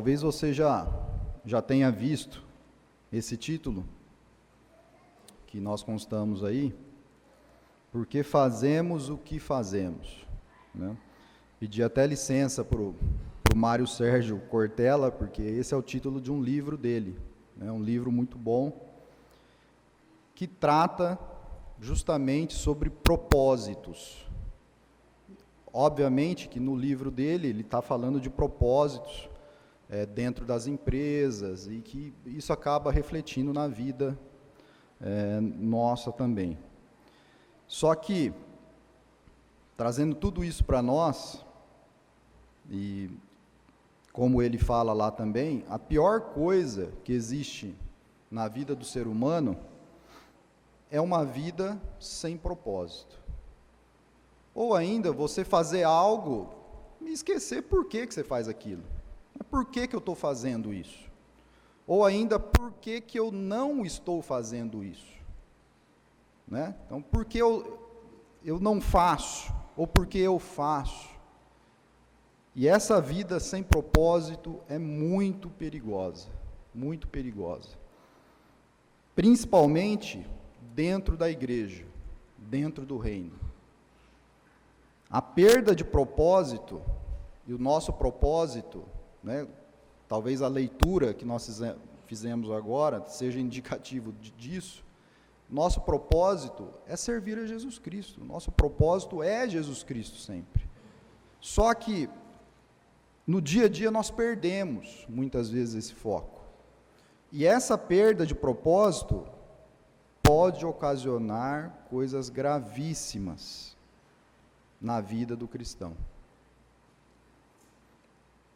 Talvez você já tenha visto esse título que nós constamos aí, porque fazemos o que fazemos, né? Pedi até licença para o Mário Sérgio Cortella, porque esse é o título de um livro dele, né? Um livro muito bom, que trata justamente sobre propósitos. Obviamente que no livro dele, ele está falando de propósitos dentro das empresas, e que isso acaba refletindo na vida nossa também. Só que, trazendo tudo isso para nós, e como ele fala lá também, a pior coisa que existe na vida do ser humano é uma vida sem propósito. Ou ainda, você fazer algo e esquecer por que você faz aquilo. Por que eu estou fazendo isso? Ou ainda, por que eu não estou fazendo isso? Né? Então, por que eu não faço? Ou por que eu faço? E essa vida sem propósito é muito perigosa, muito perigosa. Principalmente dentro da igreja, dentro do reino. A perda de propósito, e o nosso propósito, né, talvez a leitura que nós fizemos agora seja indicativo disso. Nosso propósito é servir a Jesus Cristo, nosso propósito é Jesus Cristo sempre. Só que, no dia a dia, nós perdemos, muitas vezes, esse foco. E essa perda de propósito pode ocasionar coisas gravíssimas na vida do cristão.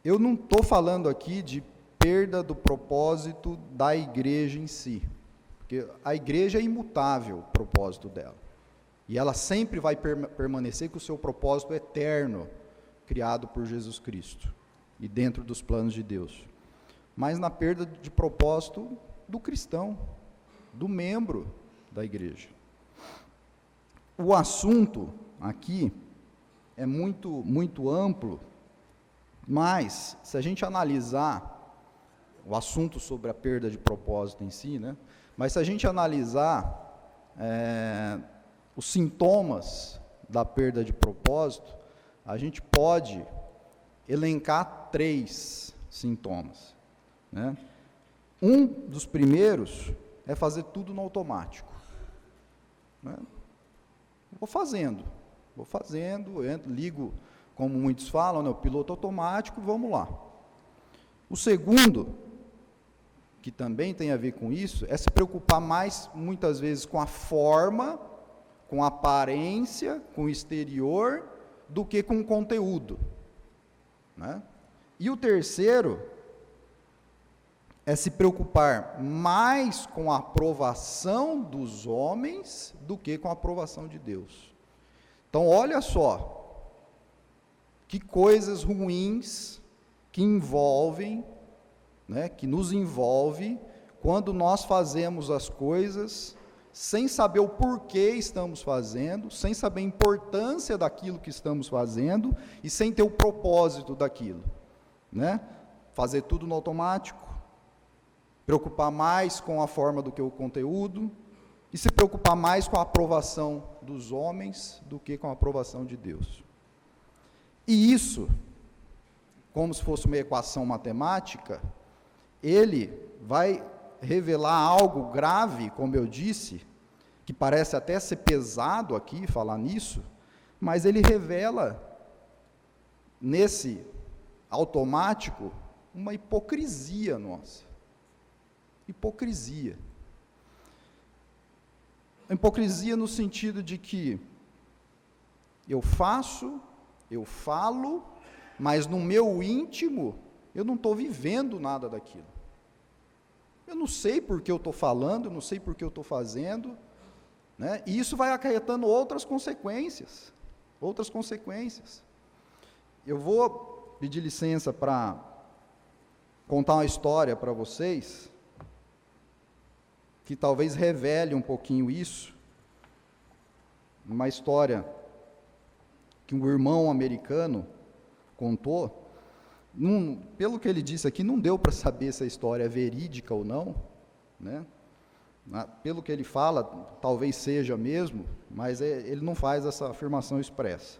Eu não estou falando aqui de perda do propósito da igreja em si, porque a igreja é imutável, o propósito dela, e ela sempre vai permanecer com o seu propósito eterno, criado por Jesus Cristo, e dentro dos planos de Deus. Mas na perda de propósito do cristão, do membro da igreja. O assunto aqui é muito amplo, mas se a gente analisar o assunto sobre a perda de propósito em si, né? Mas se a gente analisar os sintomas da perda de propósito, a gente pode elencar 3 sintomas, né? Um dos primeiros é fazer tudo no automático, né? Vou fazendo, ligo, como muitos falam, né, o piloto automático, vamos lá. O segundo, que também tem a ver com isso, é se preocupar mais, muitas vezes, com a forma, com a aparência, com o exterior, do que com o conteúdo, né? E o terceiro é se preocupar mais com a aprovação dos homens do que com a aprovação de Deus. Então, olha só, que coisas ruins que envolvem, né, que nos envolve quando nós fazemos as coisas sem saber o porquê estamos fazendo, sem saber a importância daquilo que estamos fazendo e sem ter o propósito daquilo, né? Fazer tudo no automático, preocupar mais com a forma do que o conteúdo e se preocupar mais com a aprovação dos homens do que com a aprovação de Deus. E isso, como se fosse uma equação matemática, ele vai revelar algo grave, como eu disse, que parece até ser pesado aqui falar nisso, mas ele revela nesse automático uma hipocrisia nossa. Hipocrisia. Hipocrisia no sentido de que eu faço, eu falo, mas no meu íntimo eu não estou vivendo nada daquilo. Eu não sei por que eu estou falando, eu não sei por que eu estou fazendo, né? E isso vai acarretando outras consequências. Eu vou pedir licença para contar uma história para vocês, que talvez revele um pouquinho isso. Uma história que um irmão americano contou, pelo que ele disse aqui, não deu para saber se a história é verídica ou não, né? Pelo que ele fala, talvez seja mesmo, mas ele não faz essa afirmação expressa,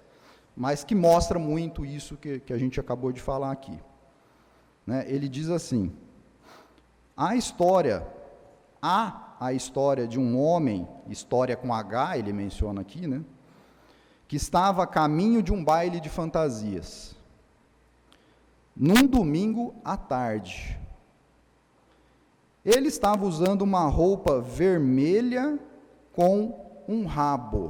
mas que mostra muito isso que a gente acabou de falar aqui, né? Ele diz assim: a história de um homem, história com H, ele menciona aqui, né? Que estava a caminho de um baile de fantasias, num domingo à tarde. Ele estava usando uma roupa vermelha com um rabo.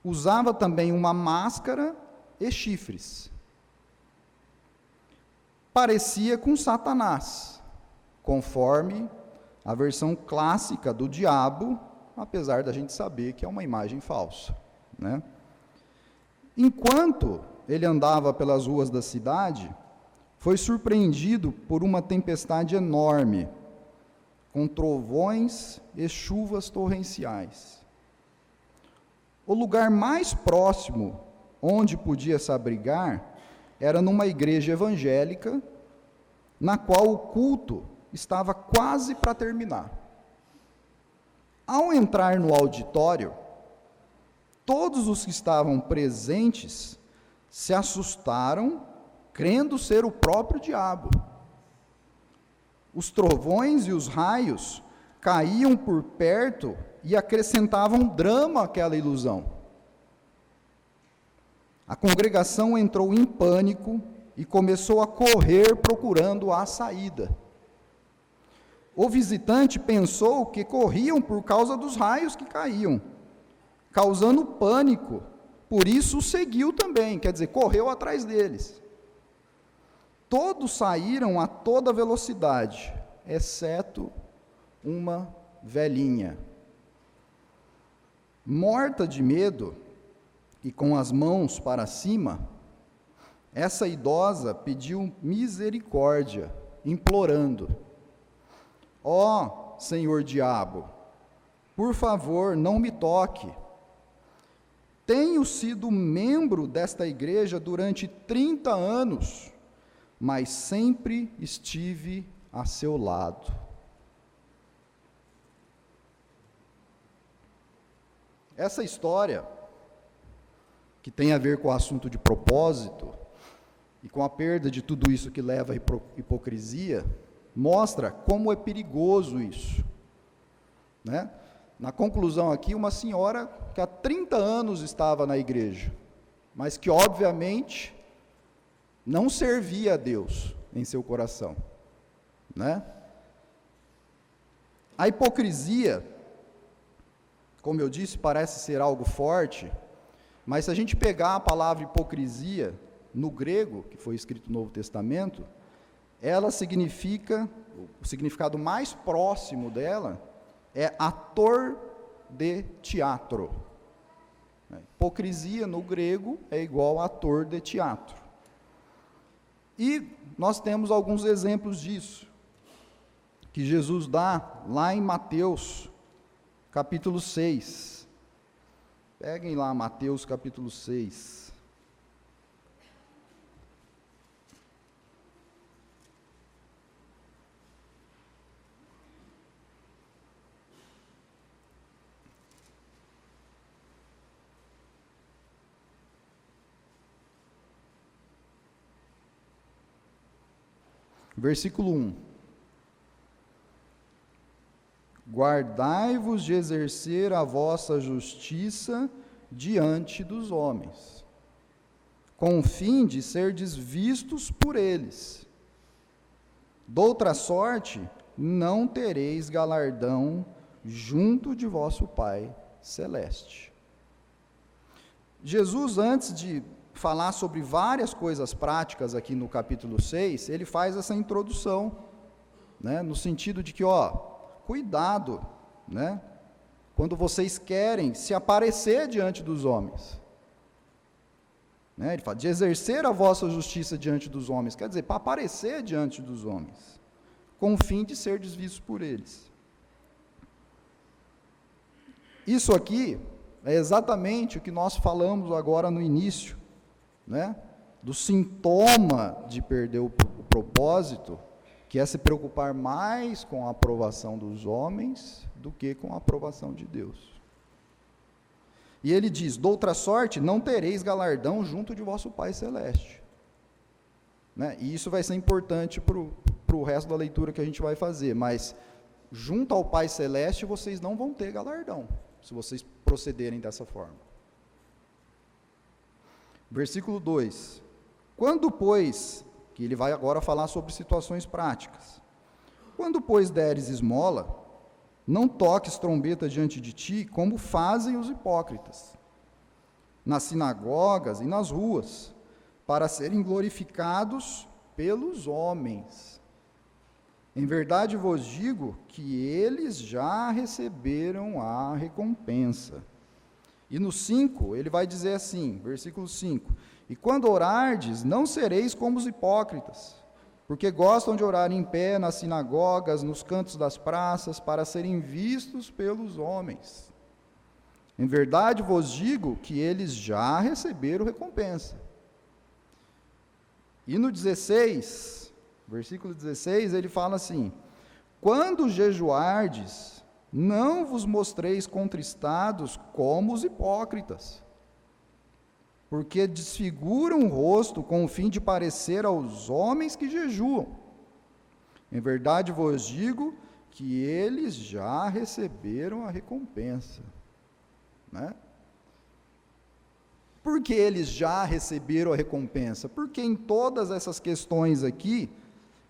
Usava também uma máscara e chifres. Parecia com Satanás, conforme a versão clássica do diabo, apesar da gente saber que é uma imagem falsa, né? Enquanto ele andava pelas ruas da cidade, foi surpreendido por uma tempestade enorme, com trovões e chuvas torrenciais. O lugar mais próximo onde podia se abrigar era numa igreja evangélica, na qual o culto estava quase para terminar. Ao entrar no auditório, todos os que estavam presentes se assustaram, crendo ser o próprio diabo. Os trovões e os raios caíam por perto e acrescentavam drama àquela ilusão. A congregação entrou em pânico e começou a correr procurando a saída. O visitante pensou que corriam por causa dos raios que caíam, causando pânico, por isso o seguiu também, quer dizer, correu atrás deles. Todos saíram a toda velocidade, exceto uma velhinha. Morta de medo e com as mãos para cima, essa idosa pediu misericórdia, implorando: ó, Senhor diabo, por favor, não me toque. Tenho sido membro desta igreja durante 30 anos, mas sempre estive a seu lado. Essa história, que tem a ver com o assunto de propósito, e com a perda de tudo isso que leva à hipocrisia, mostra como é perigoso isso, né? Na conclusão aqui, uma senhora que há 30 anos estava na igreja, mas que obviamente não servia a Deus em seu coração, né? A hipocrisia, como eu disse, parece ser algo forte, mas se a gente pegar a palavra hipocrisia no grego, que foi escrito no Novo Testamento, ela significa, o significado mais próximo dela é ator de teatro. Hipocrisia no grego é igual a ator de teatro. E nós temos alguns exemplos disso, que Jesus dá lá em Mateus, capítulo 6. Peguem lá Mateus, capítulo 6. Versículo 1. Guardai-vos de exercer a vossa justiça diante dos homens, com o fim de serdes vistos por eles. Doutra sorte, não tereis galardão junto de vosso Pai celeste. Jesus, antes de falar sobre várias coisas práticas aqui no capítulo 6, ele faz essa introdução, né, no sentido de que, cuidado, né, quando vocês querem se aparecer diante dos homens, né, ele fala de exercer a vossa justiça diante dos homens, quer dizer, para aparecer diante dos homens, com o fim de ser vistos por eles. Isso aqui é exatamente o que nós falamos agora no início, né? do sintoma de perder o propósito, que é se preocupar mais com a aprovação dos homens do que com a aprovação de Deus. E ele diz: doutra sorte, não tereis galardão junto de vosso Pai Celeste. Né? E isso vai ser importante para o resto da leitura que a gente vai fazer, mas junto ao Pai Celeste vocês não vão ter galardão, se vocês procederem dessa forma. Versículo 2: quando, pois, que ele vai agora falar sobre situações práticas, quando, pois, deres esmola, não toques trombeta diante de ti, como fazem os hipócritas, nas sinagogas e nas ruas, para serem glorificados pelos homens. Em verdade vos digo que eles já receberam a recompensa. E no 5, ele vai dizer assim, versículo 5: e quando orardes, não sereis como os hipócritas, porque gostam de orar em pé nas sinagogas, nos cantos das praças, para serem vistos pelos homens. Em verdade vos digo que eles já receberam recompensa. E no 16, versículo 16, ele fala assim: quando jejuardes, não vos mostreis contristados como os hipócritas, porque desfiguram o rosto com o fim de parecer aos homens que jejuam. Em verdade vos digo que eles já receberam a recompensa. Né? Por que eles já receberam a recompensa? Porque em todas essas questões aqui,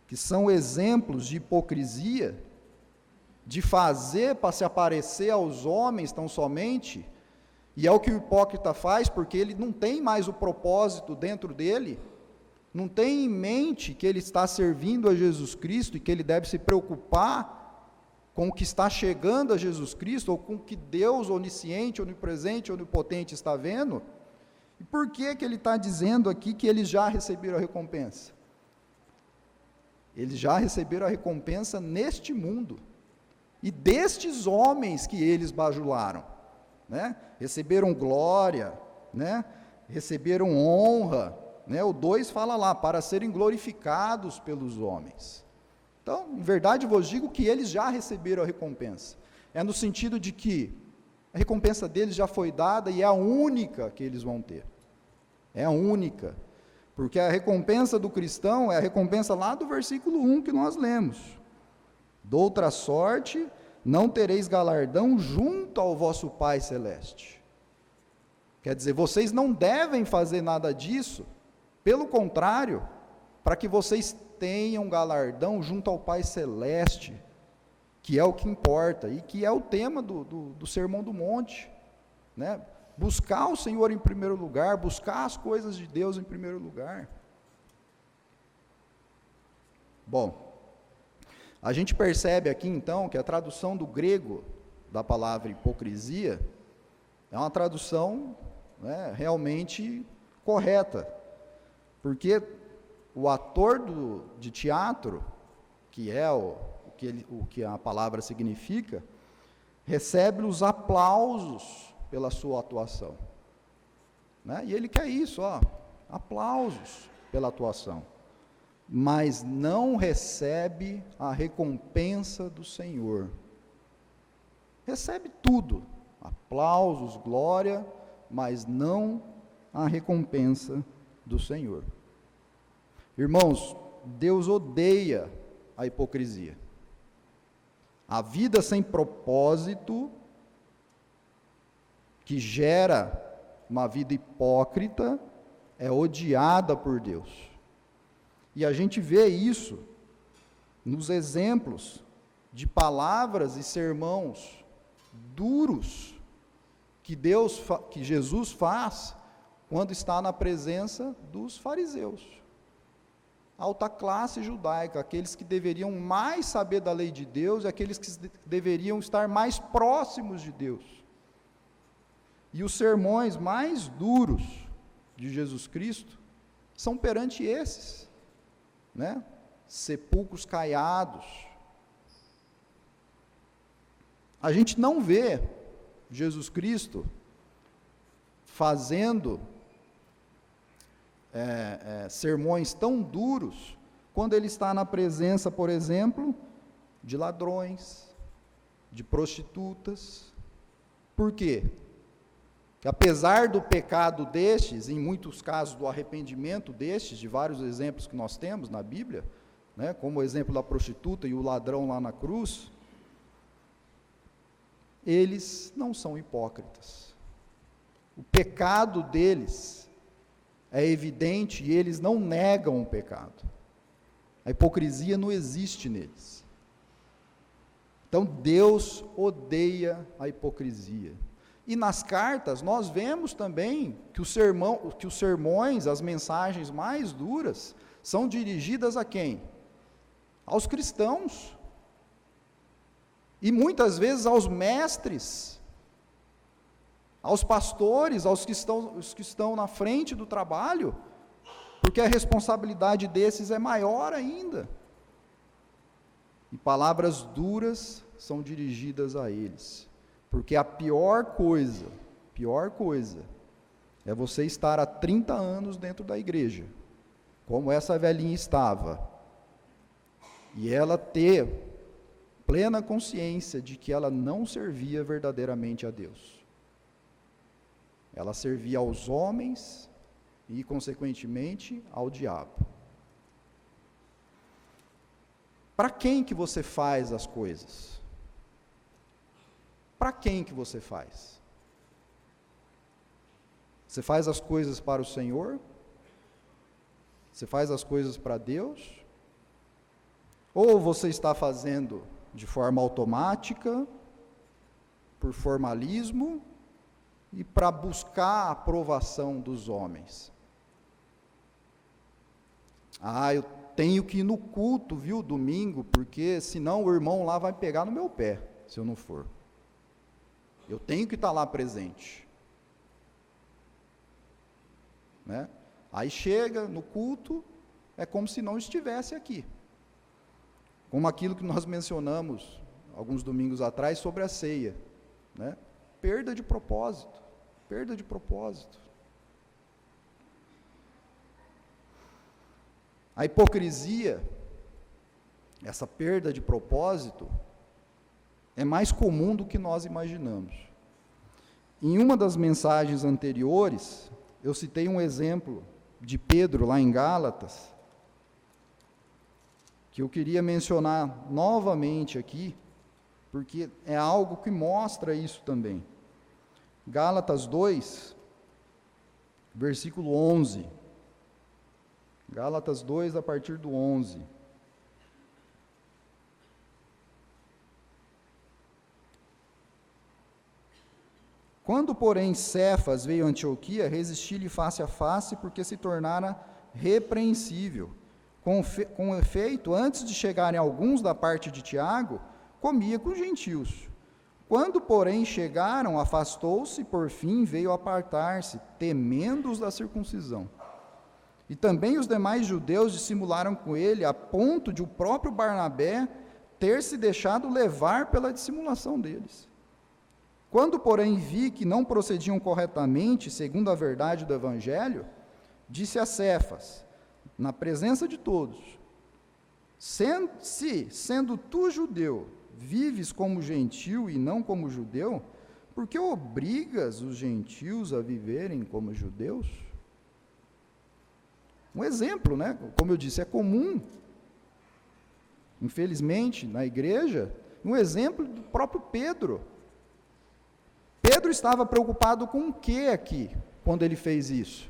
que são exemplos de hipocrisia, de fazer para se aparecer aos homens tão somente, e é o que o hipócrita faz, porque ele não tem mais o propósito dentro dele, não tem em mente que ele está servindo a Jesus Cristo e que ele deve se preocupar com o que está chegando a Jesus Cristo, ou com o que Deus onisciente, onipresente, onipotente está vendo. E por que ele está dizendo aqui que eles já receberam a recompensa? Eles já receberam a recompensa neste mundo, e destes homens que eles bajularam. Né? Receberam glória, né? Receberam honra, né? O 2 fala lá, para serem glorificados pelos homens. Então, em verdade vos digo que eles já receberam a recompensa. É no sentido de que a recompensa deles já foi dada e é a única que eles vão ter. É a única. Porque a recompensa do cristão é a recompensa lá do versículo 1 que nós lemos. Doutra sorte, não tereis galardão junto ao vosso Pai Celeste. Quer dizer, vocês não devem fazer nada disso, pelo contrário, para que vocês tenham galardão junto ao Pai Celeste, que é o que importa, e que é o tema do Sermão do Monte, né? Buscar o Senhor em primeiro lugar, buscar as coisas de Deus em primeiro lugar. Bom, a gente percebe aqui então que a tradução do grego da palavra hipocrisia é uma tradução, né, realmente correta, porque o ator de teatro, que é o que a palavra significa, recebe os aplausos pela sua atuação. Né? E ele quer isso, aplausos pela atuação. Mas não recebe a recompensa do Senhor. Recebe tudo, aplausos, glória, mas não a recompensa do Senhor. Irmãos, Deus odeia a hipocrisia. A vida sem propósito, que gera uma vida hipócrita, é odiada por Deus. E a gente vê isso nos exemplos de palavras e sermões duros que Jesus faz quando está na presença dos fariseus. Alta classe judaica, aqueles que deveriam mais saber da lei de Deus, e aqueles que deveriam estar mais próximos de Deus. E os sermões mais duros de Jesus Cristo são perante esses. Né? Sepulcros caiados. A gente não vê Jesus Cristo fazendo sermões tão duros quando ele está na presença, por exemplo, de ladrões, de prostitutas. Por quê? Que apesar do pecado destes, em muitos casos do arrependimento destes, de vários exemplos que nós temos na Bíblia, né, como o exemplo da prostituta e o ladrão lá na cruz, eles não são hipócritas. O pecado deles é evidente e eles não negam o pecado. A hipocrisia não existe neles. Então Deus odeia a hipocrisia. E nas cartas nós vemos também que os sermões, as mensagens mais duras, são dirigidas a quem? Aos cristãos. E muitas vezes aos mestres, aos pastores, aos que estão na frente do trabalho, porque a responsabilidade desses é maior ainda. E palavras duras são dirigidas a eles. Porque a pior coisa é você estar há 30 anos dentro da igreja, como essa velhinha estava, e ela ter plena consciência de que ela não servia verdadeiramente a Deus. Ela servia aos homens e, consequentemente, ao diabo. Para quem que você faz as coisas? Para quem que você faz? Você faz as coisas para o Senhor? Você faz as coisas para Deus? Ou você está fazendo de forma automática, por formalismo e para buscar a aprovação dos homens? Eu tenho que ir no culto, viu, domingo, porque senão o irmão lá vai pegar no meu pé, se eu não for. Eu tenho que estar lá presente. Né? Aí chega no culto, é como se não estivesse aqui. Como aquilo que nós mencionamos alguns domingos atrás sobre a ceia. Né? Perda de propósito. Perda de propósito. A hipocrisia, essa perda de propósito, é mais comum do que nós imaginamos. Em uma das mensagens anteriores, eu citei um exemplo de Pedro lá em Gálatas, que eu queria mencionar novamente aqui, porque é algo que mostra isso também. Gálatas 2, versículo 11. Gálatas 2, a partir do 11. Quando, porém, Cefas veio a Antioquia, resisti-lhe face a face, porque se tornara repreensível. Com efeito, antes de chegarem alguns da parte de Tiago, comia com os gentios. Quando, porém, chegaram, afastou-se, e por fim veio apartar-se, temendo os da circuncisão. E também os demais judeus dissimularam com ele, a ponto de o próprio Barnabé ter se deixado levar pela dissimulação deles. Quando, porém, vi que não procediam corretamente, segundo a verdade do Evangelho, disse a Cefas, na presença de todos: sendo tu judeu, vives como gentio e não como judeu, por que obrigas os gentios a viverem como judeus? Um exemplo, né? Como eu disse, é comum, infelizmente, na igreja, um exemplo do próprio Pedro. Pedro estava preocupado com o que aqui, quando ele fez isso?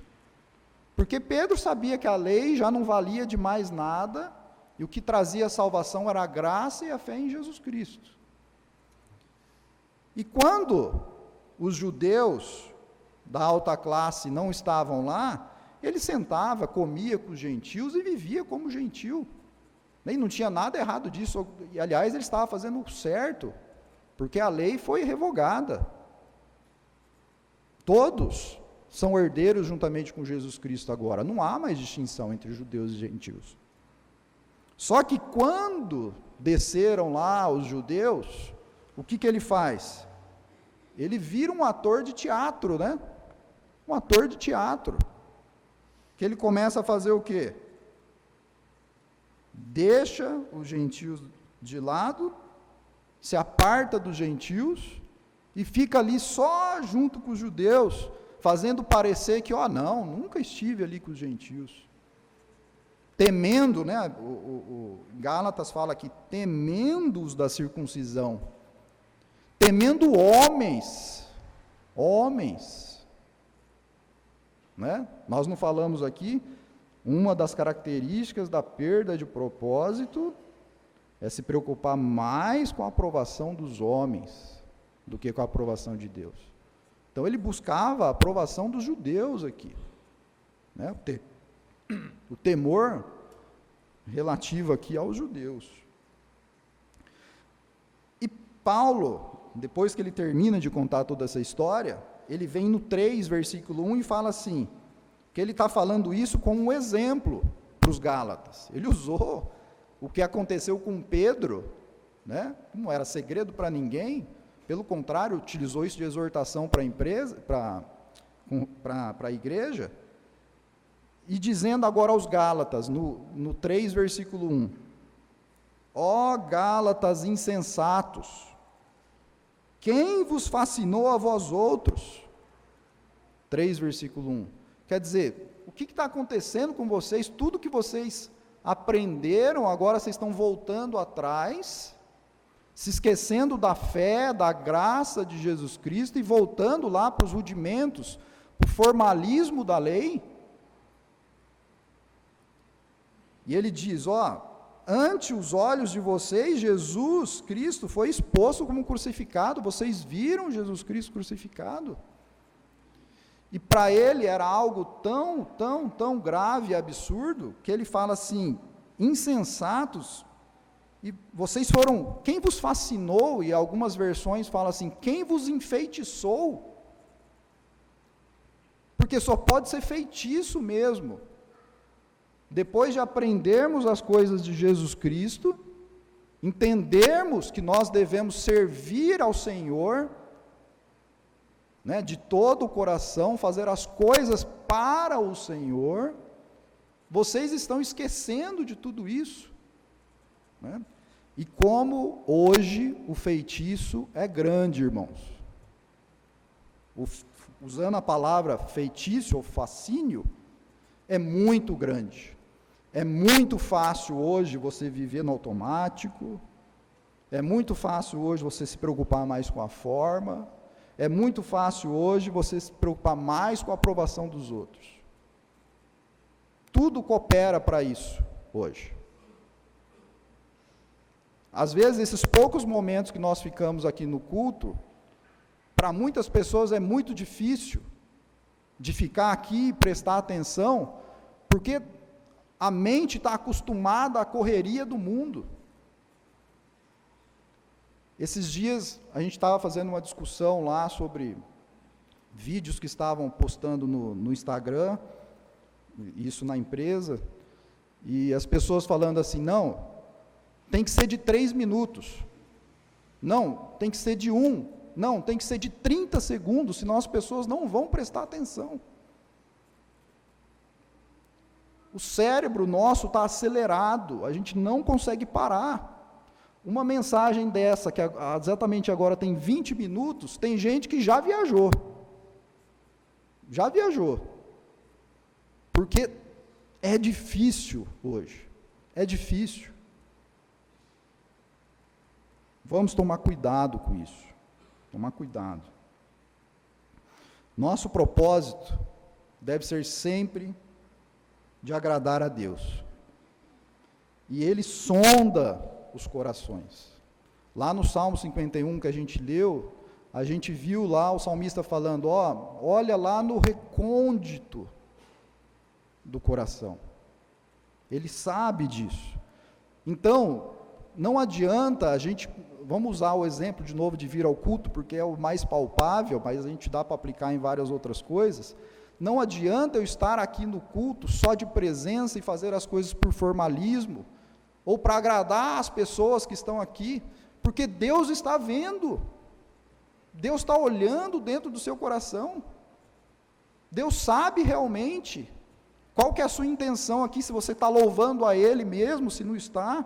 Porque Pedro sabia que a lei já não valia de mais nada, e o que trazia a salvação era a graça e a fé em Jesus Cristo. E quando os judeus da alta classe não estavam lá, ele sentava, comia com os gentios e vivia como gentil. Nem não tinha nada errado disso, e aliás ele estava fazendo o certo, porque a lei foi revogada. Todos são herdeiros juntamente com Jesus Cristo agora. Não há mais distinção entre judeus e gentios. Só que quando desceram lá os judeus, o que ele faz? Ele vira um ator de teatro, né? Um ator de teatro. que ele começa a fazer o quê? Deixa os gentios de lado, se aparta dos gentios e fica ali só junto com os judeus, fazendo parecer que, não, nunca estive ali com os gentios. Temendo, né? O Gálatas fala aqui, temendo os da circuncisão, temendo homens, né? Nós não falamos aqui, uma das características da perda de propósito é se preocupar mais com a aprovação dos homens do que com a aprovação de Deus. Então ele buscava a aprovação dos judeus aqui, né? O temor relativo aqui aos judeus. E Paulo, depois que ele termina de contar toda essa história, ele vem no 3, versículo 1 e fala assim, que ele está falando isso como um exemplo para os Gálatas. Ele usou o que aconteceu com Pedro, né? Não era segredo para ninguém, pelo contrário, utilizou isso de exortação para a igreja, e dizendo agora aos Gálatas, no 3, versículo 1, ó Gálatas insensatos, quem vos fascinou a vós outros? 3, versículo 1. Quer dizer, o que está acontecendo com vocês? Tudo que vocês aprenderam, agora vocês estão voltando atrás, se esquecendo da fé, da graça de Jesus Cristo e voltando lá para os rudimentos, para o formalismo da lei. E ele diz, ante os olhos de vocês, Jesus Cristo foi exposto como crucificado, vocês viram Jesus Cristo crucificado. E para ele era algo tão grave e absurdo, que ele fala assim, insensatos, e vocês foram, quem vos fascinou, e algumas versões falam assim, quem vos enfeitiçou? Porque só pode ser feitiço mesmo. Depois de aprendermos as coisas de Jesus Cristo, entendermos que nós devemos servir ao Senhor, né, de todo o coração, fazer as coisas para o Senhor, vocês estão esquecendo de tudo isso, né? E como hoje o feitiço é grande, irmãos. Usando a palavra feitiço ou fascínio, é muito grande. É muito fácil hoje você viver no automático, é muito fácil hoje você se preocupar mais com a forma, é muito fácil hoje você se preocupar mais com a aprovação dos outros. Tudo coopera para isso hoje. Às vezes, esses poucos momentos que nós ficamos aqui no culto, para muitas pessoas é muito difícil de ficar aqui e prestar atenção, porque a mente está acostumada à correria do mundo. Esses dias, a gente estava fazendo uma discussão lá sobre vídeos que estavam postando no Instagram, isso na empresa, e as pessoas falando assim, não, tem que ser de 3 minutos, não, tem que ser de 1, não, tem que ser de 30 segundos, senão as pessoas não vão prestar atenção. O cérebro nosso está acelerado, a gente não consegue parar. Uma mensagem dessa, que exatamente agora tem 20 minutos, tem gente que já viajou, porque é difícil hoje, é difícil. Vamos tomar cuidado com isso, tomar cuidado. Nosso propósito deve ser sempre de agradar a Deus, e Ele sonda os corações. Lá no Salmo 51 que a gente leu, a gente viu lá o salmista falando, olha lá no recôndito do coração. Ele sabe disso. Então, não adianta a gente, vamos usar o exemplo de novo de vir ao culto, porque é o mais palpável, mas a gente dá para aplicar em várias outras coisas. Não adianta eu estar aqui no culto só de presença e fazer as coisas por formalismo, ou para agradar as pessoas que estão aqui, porque Deus está vendo, Deus está olhando dentro do seu coração, Deus sabe realmente Qual que é a sua intenção aqui, se você está louvando a Ele mesmo, se não está?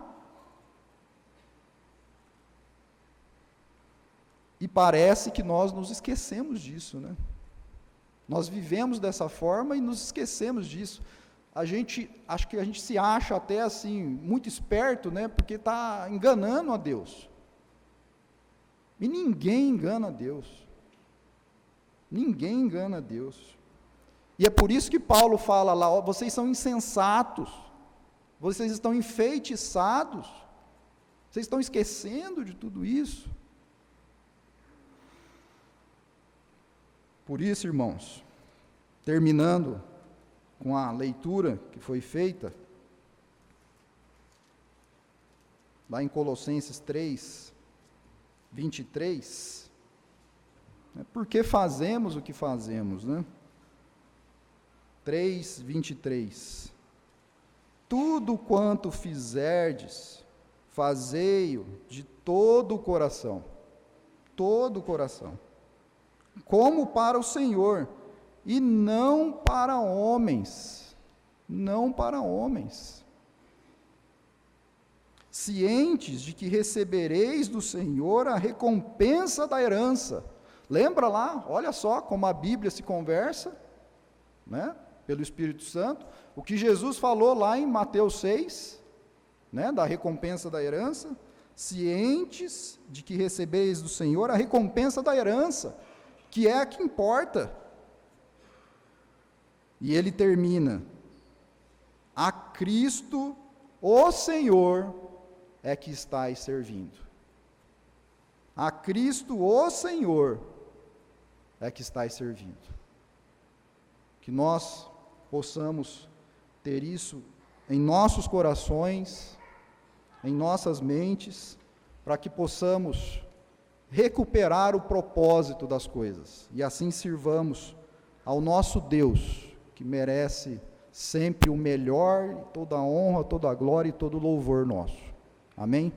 E parece que nós nos esquecemos disso, né? Nós vivemos dessa forma e nos esquecemos disso. Acho que a gente se acha até assim, muito esperto, né? Porque está enganando a Deus. E ninguém engana a Deus. Ninguém engana a Deus. E é por isso que Paulo fala lá, ó, vocês são insensatos, vocês estão enfeitiçados, vocês estão esquecendo de tudo isso. Por isso, irmãos, terminando com a leitura que foi feita, lá em Colossenses 3, 23, por que fazemos o que fazemos, né? 3, 23. Tudo quanto fizerdes, fazei-o de todo o coração, como para o Senhor, e não para homens, cientes de que recebereis do Senhor a recompensa da herança. Lembra lá, olha só como a Bíblia se conversa, né? Pelo Espírito Santo, o que Jesus falou lá em Mateus 6, né, da recompensa da herança, cientes de que recebeis do Senhor a recompensa da herança, que é a que importa. E ele termina, a Cristo, o Senhor, é que estáis servindo. A Cristo, o Senhor, é que estáis servindo. Que nós possamos ter isso em nossos corações, em nossas mentes, para que possamos recuperar o propósito das coisas, e assim sirvamos ao nosso Deus, que merece sempre o melhor, toda a honra, toda a glória e todo o louvor nosso. Amém?